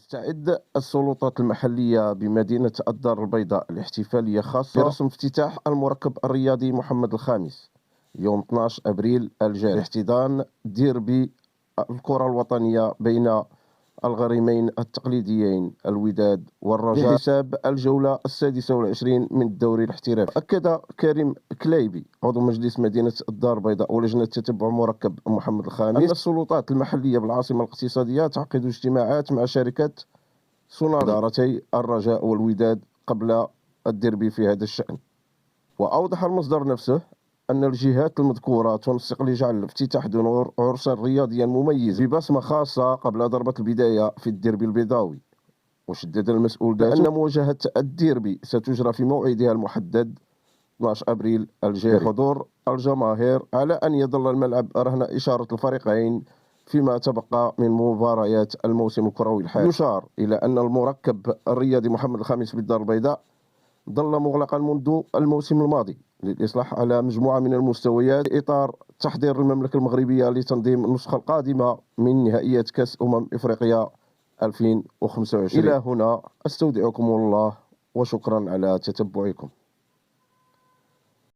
تستعد السلطات المحلية بمدينة الدار البيضاء لاحتفالية خاصة برسم افتتاح المركب الرياضي محمد الخامس يوم 12 أبريل الجاري لاحتضان ديربي الكرة الوطنية بين الغريمين التقليديين الوداد والرجاء بحساب الجولة 26 من الدوري الاحترافي. أكد كريم كليبي عضو مجلس مدينة الدار البيضاء ولجنة تتبع مركب محمد الخامس أن السلطات المحلية بالعاصمة الاقتصادية تعقد اجتماعات مع شركة سونار إدارتي الرجاء والوداد قبل الديربي في هذا الشأن. وأوضح المصدر نفسه أن الجهات المذكورة تنسق لجعل افتتاح دور عرسا رياضيا مميز ببصمة خاصة قبل ضربة البداية في الديربي البيضاوي. وشدد المسؤول بأن مواجهة الديربي ستجرى في موعدها المحدد 12 أبريل الجاري بحضور الجماهير، على أن يظل الملعب رهن إشارة الفريقين فيما تبقى من مباريات الموسم الكروي الحالي. يشار إلى أن المركب الرياضي محمد الخامس بالدار البيضاء ظل مغلقا منذ الموسم الماضي للإصلاح على مجموعة من المستويات في إطار تحضير المملكة المغربية لتنظيم النسخة القادمة من نهائيات كأس إفريقيا 2025. إلى هنا أستودعكم الله وشكرا على تتبعكم.